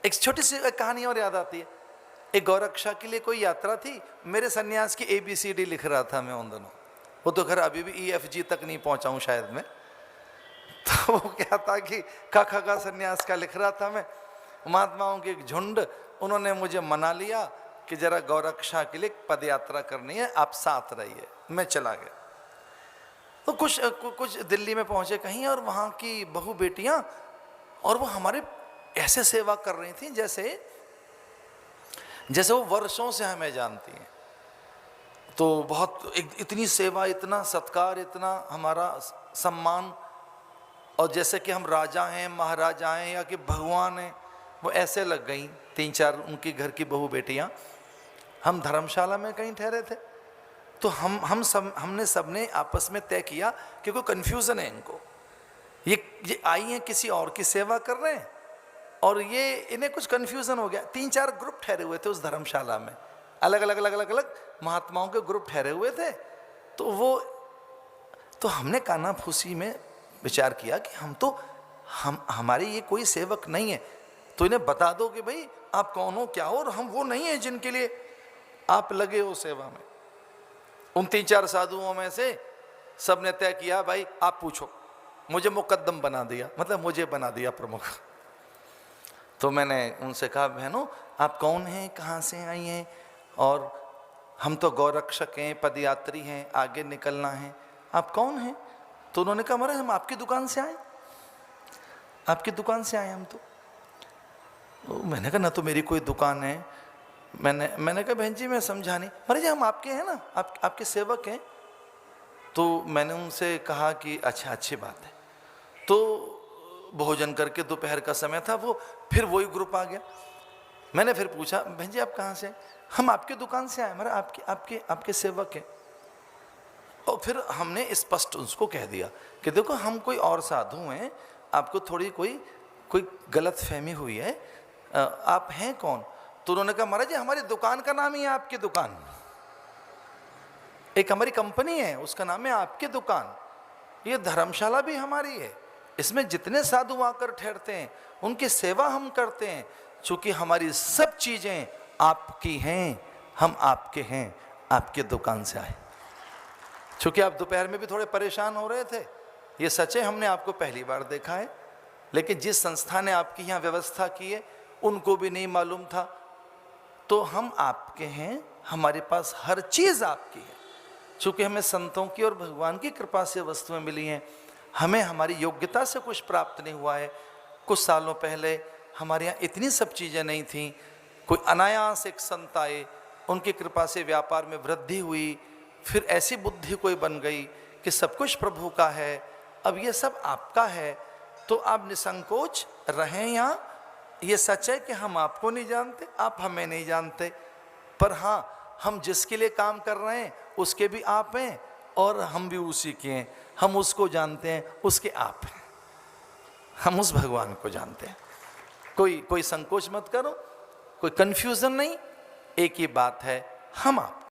एक छोटी सी कहानी और याद आती है। एक गौरक्षा के लिए कोई यात्रा थी, मेरे सन्यास की ABCD लिख रहा था मैं उन दोनों। वो तो खैर अभी भी EFG तक नहीं पहुंचा हूं शायद मैं। तो वो क्या था कि का सन्यास का लिख रहा था मैं। महात्माओं के एक झुंड, उन्होंने मुझे मना लिया कि जरा गौरक्षा के लिए पद यात्रा करनी है, आप साथ रहिए। मैं चला गया। तो कुछ दिल्ली में पहुंचे कहीं, और वहां की बहू बेटियां, और वो हमारे ऐसे सेवा कर रही थी जैसे वो वर्षों से हमें जानती हैं। तो बहुत इतनी सेवा, इतना सत्कार, इतना हमारा सम्मान, और जैसे कि हम राजा हैं, महाराजा हैं, या कि भगवान हैं, वो ऐसे लग गई। 3-4 उनकी घर की बहू बेटियां। हम धर्मशाला में कहीं ठहरे थे, तो हमने सबने आपस में तय किया कि कोई कन्फ्यूजन है इनको, ये आई हैं किसी और की सेवा कर रहे हैं, और ये इन्हें कुछ कन्फ्यूजन हो गया। 3-4 ग्रुप ठहरे हुए थे उस धर्मशाला में, अलग अलग महात्माओं के ग्रुप ठहरे हुए थे। तो हमने कानाफूसी में विचार किया कि हमारे ये कोई सेवक नहीं है, तो इन्हें बता दो कि भाई आप कौन हो, क्या हो, और हम वो नहीं है जिनके लिए आप लगे हो सेवा में। उन 3-4 साधुओं में से सबने तय किया, भाई आप पूछो। मुझे मुकद्दम बना दिया, मतलब मुझे बना दिया प्रमुख। तो मैंने उनसे कहा, बहनों आप कौन हैं, कहाँ से आई हैं, और हम तो गौरक्षक हैं, पदयात्री हैं, आगे निकलना है, आप कौन हैं? तो उन्होंने कहा, महाराज हम आपकी दुकान से आए, आपकी दुकान से आए हम तो मैंने कहा, ना तो मेरी कोई दुकान है। मैंने कहा, बहन जी मैं समझा नहीं। महाराज जी हम आपके हैं ना, आपके सेवक हैं। तो मैंने उनसे कहा कि अच्छा, अच्छी बात है। तो भोजन करके दोपहर का समय था, वो फिर वही ग्रुप आ गया। मैंने फिर पूछा, बहन जी आप कहाँ से? हम आपकी दुकान से आए, हमारा आपके सेवक हैं। और फिर हमने स्पष्ट उसको कह दिया कि देखो हम कोई और साधु हैं, आपको थोड़ी कोई गलत फहमी हुई है, आप हैं कौन? तो उन्होंने कहा, महाराज जी हमारी दुकान का नाम ही है आपकी दुकान, एक हमारी कंपनी है उसका नाम है आपकी दुकान, ये धर्मशाला भी हमारी है, इसमें जितने साधु आकर ठहरते हैं उनकी सेवा हम करते हैं। चूंकि हमारी सब चीजें आपकी हैं, हम आपके हैं, आपके दुकान से आए। चूंकि आप दोपहर में भी थोड़े परेशान हो रहे थे, ये सच है, हमने आपको पहली बार देखा है, लेकिन जिस संस्था ने आपकी यहाँ व्यवस्था की है उनको भी नहीं मालूम था। तो हम आपके हैं, हमारे पास हर चीज आपकी है। चूंकि हमें संतों की और भगवान की कृपा से वस्तुएं मिली हैं, हमें हमारी योग्यता से कुछ प्राप्त नहीं हुआ है। कुछ सालों पहले हमारे यहाँ इतनी सब चीज़ें नहीं थीं, कोई अनायास एक संत आए, उनकी कृपा से व्यापार में वृद्धि हुई, फिर ऐसी बुद्धि कोई बन गई कि सब कुछ प्रभु का है, अब ये सब आपका है, तो आप निसंकोच रहें यहाँ। ये सच है कि हम आपको नहीं जानते, आप हमें नहीं जानते, पर हाँ हम जिसके लिए काम कर रहे हैं उसके भी आप हैं, और हम भी उसी के हैं। हम उसको जानते हैं, उसके आप हैं, हम उस भगवान को जानते हैं। कोई संकोच मत करो, कोई कंफ्यूजन नहीं, एक ही बात है, हम आप